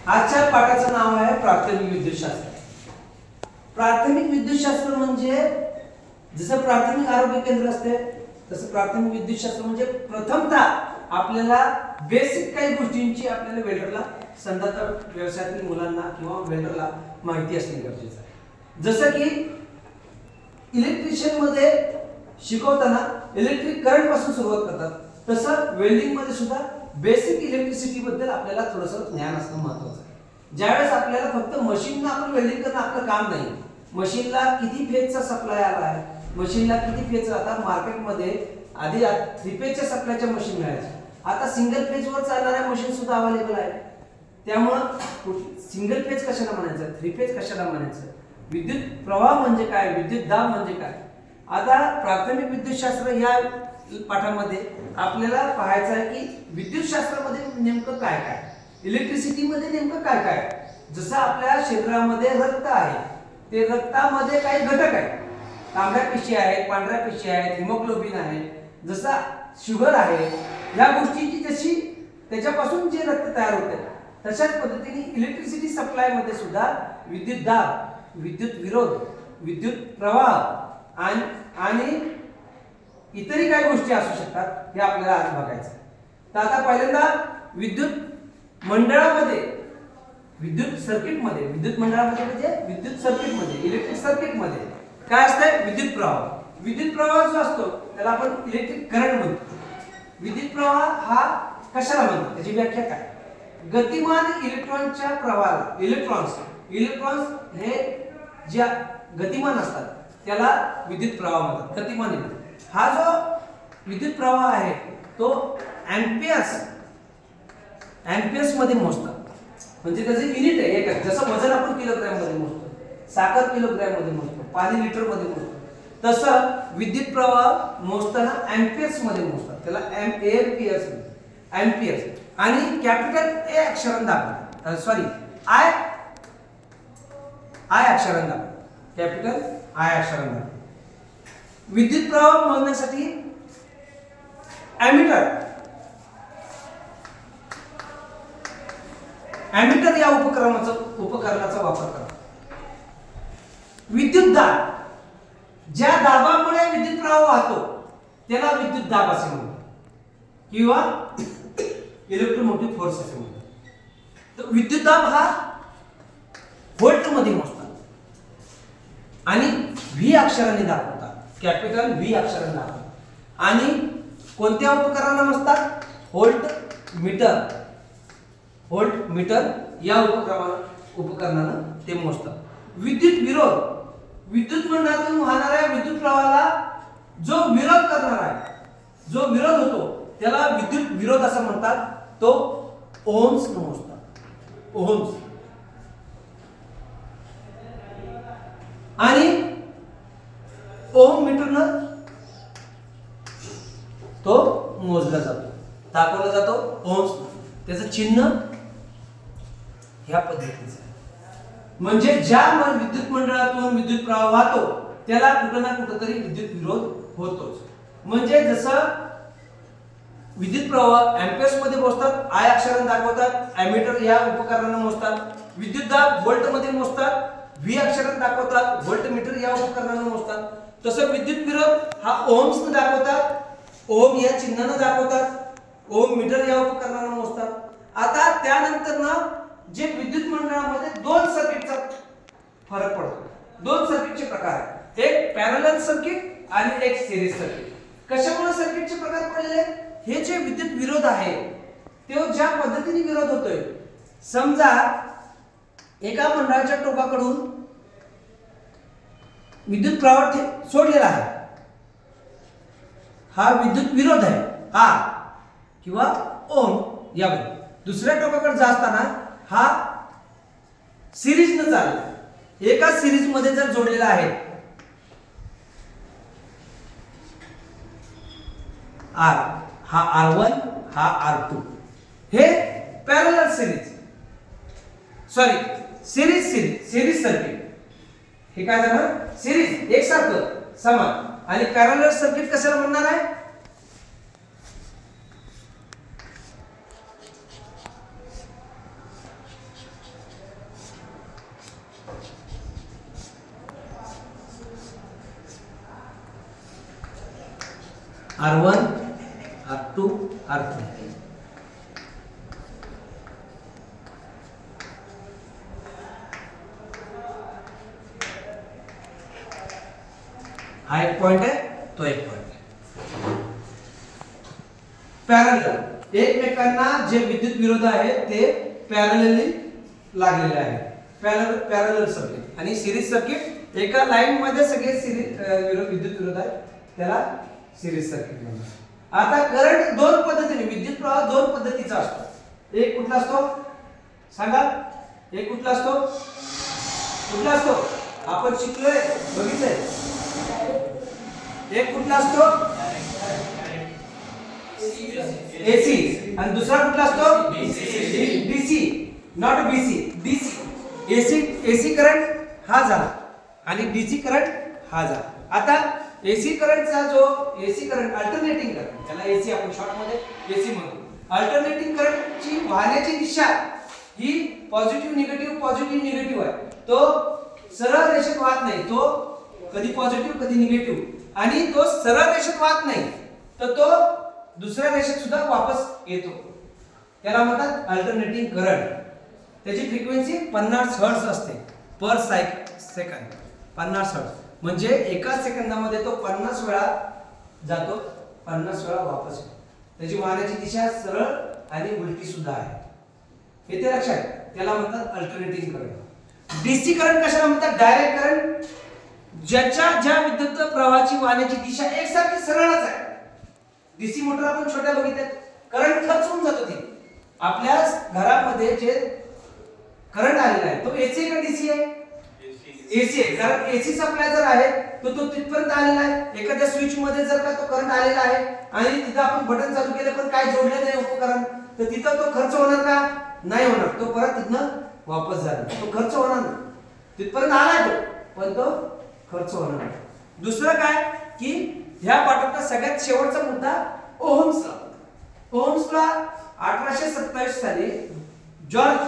आजच्या पाठाचं नाव आहे प्राथमिक विद्युतशास्त्र। प्राथमिक विद्युतशास्त्र म्हणजे जसं प्राथमिक आरोग्य केंद्र असते तसं प्राथमिक विद्युतशास्त्र म्हणजे प्रथमतः आपल्याला बेसिक काही गोष्टींची आपल्याला वेल्डरला संदाता व्यवसायातील मुलांना किंवा वेल्डरला माहिती असणे गरजेचं आहे। जसं की इलेक्ट्रिशियन मध्ये शिकवताना इलेक्ट्रिक करंट पासून सुरुवात करतात तसं वेल्डिंग मध्ये सुद्धा बेसिक इलेक्ट्रिसिटी बद्दल आपल्याला थोडंसं ज्ञान असणं महत्त्वाचं आहे। ज्यावेळेस आपल्याला फक्त मशीनला आपण वेल्डिंग करणं आपलं काम नाही, मशीनला किती फेजचा सप्लाय आला आहे, मशीनला किती फेज, आता मार्केटमध्ये आधी 3 फेजच्या सप्लायच्या मशीन मिळायच्या, आता सिंगल फेजवर चालणाऱ्या मशीन सुद्धा अवेलेबल आहेत। त्यामुळे सिंगल फेज कशाला म्हणायचं, 3 फेज कशाला म्हणायचं, विद्युत प्रवाह म्हणजे काय, विद्युत दाब म्हणजे काय। आता प्राथमिक विद्युतशास्त्र या पाठामध्ये आपल्याला पाहायचं आहे की विद्युतशास्त्रामध्ये नेमकं काय काय, इलेक्ट्रिसिटी मध्ये नेमकं काय काय। जसं आपल्या शरीरामध्ये रक्त आहे, ते रक्तामध्ये काही घटक आहेत, तांबड्या पेशी आहेत, पांढऱ्या पेशी आहेत, हिमोग्लोबिन आहे, जसा शुगर आहे, या गोष्टींची जशी त्याच्यापासून जे रक्त तयार होते तशाच पद्धतीने इलेक्ट्रिसिटी सप्लाय मध्ये सुद्धा विद्युत दाब, विद्युत विरोध, विद्युत प्रवाह आणि इतरही काही गोष्टी असू शकतात हे आपल्याला आज बघायचं आहे। तर आता पहिल्यांदा विद्युत मंडळामध्ये, विद्युत सर्किट मध्ये, विद्युत मंडळामध्ये म्हणजे विद्युत सर्किट मध्ये, इलेक्ट्रिक सर्किट मध्ये काय असतं, विद्युत प्रवाह। विद्युत प्रवाह जो असतो त्याला आपण इलेक्ट्रिक करंट म्हणतो। विद्युत प्रवाह हा कशाला म्हणतात, त्याची व्याख्या काय, गतिमान इलेक्ट्रॉनच्या प्रवाहाला, इलेक्ट्रॉन्स हे जे गतिमान असतात त्याला विद्युत प्रवाह म्हणतात, गतिमान इलेक्ट्रॉन। हा जो विद्युत प्रवाह आहे तो एम्पियर्स मध्ये मोजतात, म्हणजे त्याचे युनिट आहे एकक। जसं वजन आपण किलोग्रॅम मध्ये मोजतो, साखर किलोग्रॅम मध्ये मोजतो, पाणी लिटर मध्ये मोजतो, तसं विद्युत प्रवाह मोजताना एम्पियर्स मध्ये मोजतात, त्याला एम्पियर्स आणि कॅपिटल ए अक्षराने दाखवतात, सॉरी आय अक्षराने दाखवतात, कॅपिटल आय अक्षराने दाखवतात। विद्युत प्रवाह मोजण्यासाठी एमीटर या उपकरणाचा वापर करा। विद्युत दाब, ज्या दाबामुळे विद्युत प्रवाह वाहतो त्याला विद्युत दाब असे म्हणतात किंवा इलेक्ट्रोमोटिव्ह फोर्स असे म्हणतात। तर विद्युत दाब हा व्होल्ट मध्ये मोजतात आणि व्ही अक्षराने दाखवतात, कॅपिटल व्ही अक्षराने दाखवतात। आणि कोणत्या उपकरणाला मोजतात, व्होल्ट मीटर या उपकरणानं ते मोजतात। विद्युत विरोध, विद्युत मंडळातून वाहणाऱ्या विद्युत प्रवाहाला जो विरोध करणार आहे, जो विरोध होतो त्याला विद्युत विरोध असं म्हणतात, तो ओहम्स ने मोजतात, ओहम्स। आणि ओहम मीटरनं तो मोजला जातो, दाखवला जातो ओहम्स। त्याचं चिन्ह ह्या पद्धतीचं आहे, म्हणजे ज्या विद्युत मंडळातून विद्युत प्रवाह वाहतो त्याला कुठं ना कुठेतरी विद्युत विरोध होतोच। म्हणजे जसं विद्युत प्रवाह एम्पियर्स मध्ये मोजतात, आय अक्षराने दाखवतात, एमीटर या उपकरणाने मोजतात, विद्युत दाब व्होल्ट मध्ये मोजतात, व्ही अक्षराने दाखवतात, व्होल्ट मीटर या उपकरणाने मोजतात, तसं विद्युत विरोध हा ओहम्स ने दाखवतात, ओहम या चिन्हाने दाखवतात, ओहम मीटर या उपकरणाने मोजतात। आता त्यानंतर ना जे विद्युत मंडळामध्ये 2 सर्किटचा फरक पडतो, 2 सर्किटचे प्रकार आहेत, एक पॅरलल सर्किट आणि एक सिरीज सर्किट। कशामुळे सर्किटचे प्रकार पडले, हे जे विद्युत विरोध आहे तो ज्या पद्धतीने विरोध होतोय, समजा एका मंडळाच्या टोकाकडून विद्युत प्रवाह सोडलेला आहे, हा विद्युत विरोध आहे आर किंवा ओम यावर, दुसऱ्या टोकाकडे जात असताना हा सिरीज न चालला, एका सिरीज मध्ये जर जोडलेला आहे आर, हा R1 हा R2, हे पॅरलल सिरीज सर्किट, हे काय झालं, सिरीज एकसारखं समान। आणि पॅरलल सर्किट कशाला म्हणणार आहे, R1 R2 R3. हा एक पॉइंट आहे, तो एक पॉइंट आहे. पॅरलल, एकमेकांना जे विद्युत विरोध आहेत ते पॅरलली लागलेले आहेत. पॅरलल सर्किट आणि सिरीज सर्किट एका लाईन मध्ये सगळे सिरीज विद्युत विरोध आहेत, त्याला सिरीज सर्किट म्हणतात. आता करंट दोन पद्धतीने, विद्युत प्रवाह दोन पद्धतीचा असतो. एक कुठला असतो सांगा? एक कुठला असतो? कुठला असतो? आपण शिकलोय, बघितलंय. एक कुठला असतो? एसी. आणि दुसरा कुठला असतो? DC. Not BC, DC. AC current हा झाला आणि डीसी करंट हा झाला. आता एसी करंटचा जो एसी करंट अल्टरनेटिंग करंट, त्याला एसी आपण शॉर्ट मध्ये एसी म्हणतो. अल्टरनेटिंग करंटची वाहण्याची दिशा ही पॉझिटिव्ह निगेटिव्ह आहे. तो सरळ रेषेत वाहत नाही, तो कधी पॉझिटिव्ह कधी निगेटिव्ह, आणि तो सरळ रेषेत वाहत नाही, तर तो दुसऱ्या रेषेत सुद्धा वापस येतो. त्याला म्हणतात अल्टरनेटिंग करंट. त्याची फ्रिक्वेन्सी 50 हर्ट्झ असते पर सेकंद. 50 हर्ट्झ म्हणजे एका सेकंदामध्ये तो 50 वेळा जातो, 50 वेळा वापस येतो. त्याची वाहण्याची दिशा सरळ आणि उलटी सुद्धा आहे. येते लक्षात? त्याला म्हणतात अल्टरनेटिंग करंट. डीसी करंट कशाला म्हणतात? डायरेक्ट करंट, ज्या विद्युत प्रवाहाची वाहण्याची दिशा एकसारखी सरळच आहे. डीसी मोटर आपण छोट्या बघितल्यात, करंट खर्च होऊन जातो. ते आपल्या घरामध्ये जे करंट आलेला आहे तो एसी का डीसी आहे? एसी आहे. कारण एसी सप्लाय जर आहे तो तिथपर्यंत आलेला आहे. एखाद्या स्विच मध्ये जर का तो करंट आलेला आहे आणि तिथं आपण बटन चालू केलं पण काय जोडले नाही उपकरण, तर तिथं तो खर्च होणार का? नाही होणार. तो परत तिथनं वापस जाणार, तो खर्च होणार नाही. तिथपर्यंत आलाय तो, पण तो खर्च होणार नाही. दुसरं काय की ह्या पाठातला सगळ्यात शेवटचा मुद्दा ओहम्स लॉ. ओहम्स लॉ 1827 साली जॉर्ज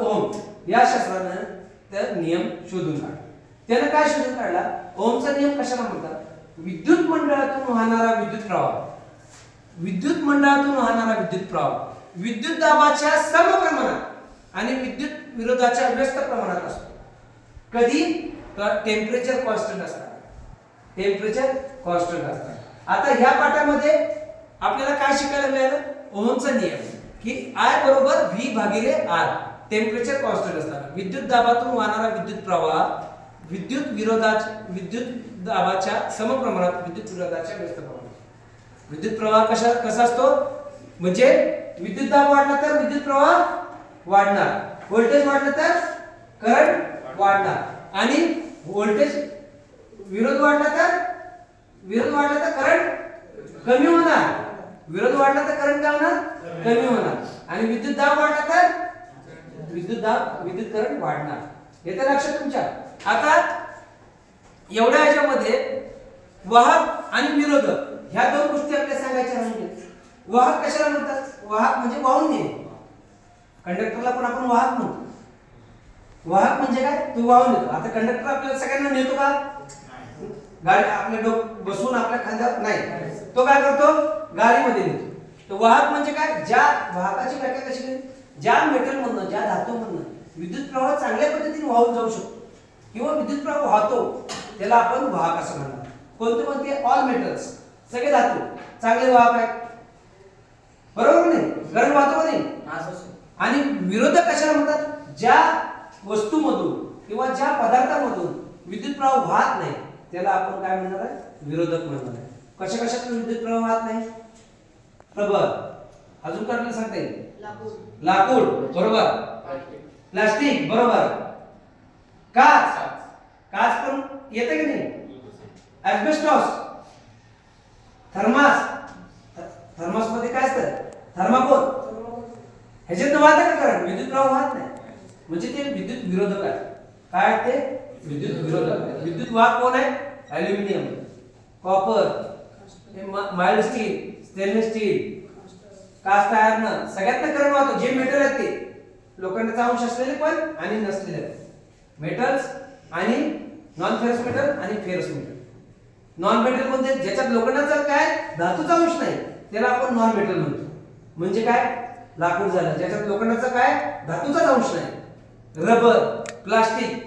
ओहम या शास्त्रज्ञानं त्या नियम शोधून काढला. त्यानं काय शोधून काढला? ओहमचा नियम कशाला म्हणतात? विद्युत मंडळातून वाहणारा विद्युत प्रवाह विद्युत दाबाच्या समप्रमाणात आणि विद्युत विरोधाच्या व्यस्त प्रमाणात असतो. कधी? तर टेम्परेचर कॉन्स्टंट असतात. आता ह्या पाठामध्ये आपल्याला काय शिकायला मिळालं? ओहमचा नियम की I बरोबर V भागिले R. टेम्परेचर कॉन्स्टंट असताना विद्युत दाबातून वाहणारा विद्युत प्रवाह विद्युत दाबाच्या समप्रमाणात विद्युत विरोधाच्या व्यस्त प्रमाणात. विद्युत प्रवाह कसा असतो? म्हणजे विद्युत दाब वाढला तर विद्युत प्रवाह वाढणार, व्होल्टेज वाढलं तर करंट वाढणार, आणि विरोध वाढला तर करंट कमी होणार. विरोध वाढला तर करंट काय होणार? कमी होणार. आणि विद्युत दाब वाढला तर विद्युत करंट वाढणार. येते लक्षात तुमच्या? आता एवढ्या ह्याच्यामध्ये वाहक आणि विरोधक ह्या दोन गोष्टी आपल्याला सांगायच्या नाहीत. वाहक कशाला म्हणतात? वाहक म्हणजे वाहून नेणे. कंडक्टरला पण आपण वाहक म्हणतो. वाहक म्हणजे काय? तो वाहून नेतो. आता कंडक्टर आपल्याला सगळ्यांना नेतो का? गाडी आपल्या बसून आपल्या खांद्यावर नाही, तो काय करतो? गाडीमध्ये नेतो. तर वाहक म्हणजे काय? ज्या वाहकाची व्याख्या कशी केली? ज्या मेटल मधनं, ज्या धातू मधनं विद्युत प्रवाह चांगल्या पद्धतीने वाहून जाऊ शकतो किंवा विद्युत प्रवाह वाहतो, त्याला आपण वाहक असं म्हणतो. कोणते कोणते? ऑल मेटल्स, सगळे धातू चांगले वाहक आहेत. बरोबर नाही? करंट वाहतो का नाही? आणि विरोधक कशाला म्हणतात? ज्या वस्तूमधून किंवा ज्या पदार्थामधून विद्युत प्रवाह वाहत नाही, त्याला आपण काय म्हणणार आहे? विरोधक म्हणणार आहे. कशात विद्युत प्रवाह वाहत नाही? रबर. अजून काय सांगता येईल? लाकूड बरोबर. प्लास्टिक बरोबर. काच पण येते की नाही? ॲस्बेस्टॉस. थर्मास मध्ये काय असतं? थर्माकोल. ह्याच्यात वाहतं का करंट? विद्युत प्रवाह वाहत नाही. म्हणजे ते विद्युत विरोधक आहे. काय ते? विद्युत विरोधक. विद्युत वाहक कोण आहे? Aluminium, copper, mild steel, stainless steel, cast iron, सगळ्यात करंट वाहतो. जे मेटल आहेत ते लोखंडाचा अंश असलेले पण आणि नसलेले मेटल्स आणि नॉन फेरस मेटल आणि फेरस मेटल. नॉन मेटल म्हणजे ज्याच्यात लोखंडाचा काय धातूचा अंश नाही त्याला आपण नॉन मेटल म्हणतो. म्हणजे काय लाकूड झालं ज्याच्यात लोखंडाचा काय धातूचाच अंश नाही. रबर, प्लास्टिक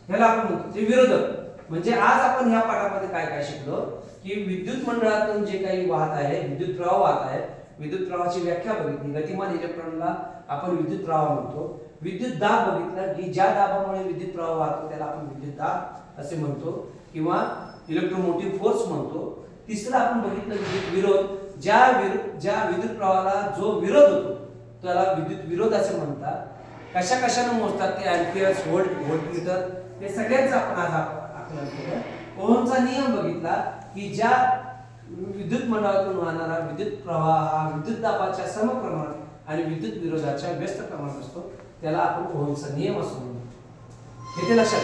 ह्याला आपण म्हणतो ते विरोधक. म्हणजे आज आपण ह्या पाठामध्ये काय काय शिकलो की विद्युत मंडळातून जे काही वाहत आहे विद्युत प्रवाह वाहत आहे, विद्युत प्रवाहाची व्याख्या बघितली. गतिमान इलेक्ट्रॉनला आपण विद्युत प्रवाह म्हणतो. विद्युत दाब बघितला की ज्या दाबामुळे विद्युत प्रवाह वाहतो त्याला आपण विद्युत दाब असे म्हणतो किंवा इलेक्ट्रोमोटिव्ह फोर्स म्हणतो. तिसरं आपण बघितलं विद्युत विरोध. ज्या विद्युत प्रवाहाला जो विरोध होतो त्याला विद्युत विरोध असे म्हणतात. कशा कशाने मोजतात ते अँपिअर्स, व्होल्ट, व्होल्टमीटर हे सगळ्यांचं आपण आज आकलन केलं. ओहमचा नियम बघितला की ज्या विद्युत मंडळातून वाहणारा विद्युत प्रवाह हा विद्युत दाबाच्या समप्रमाणात आणि विद्युत विरोधाच्या व्यस्त प्रमाणात असतो त्याला आपण ओहमचा नियम असं म्हणतो. हे लक्षात.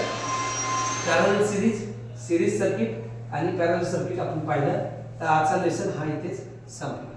पॅरलल सिरीज सर्किट आणि पॅरलल सर्किट आपण पाहिलं. तर आजचा लेसन हा इथेच संपला.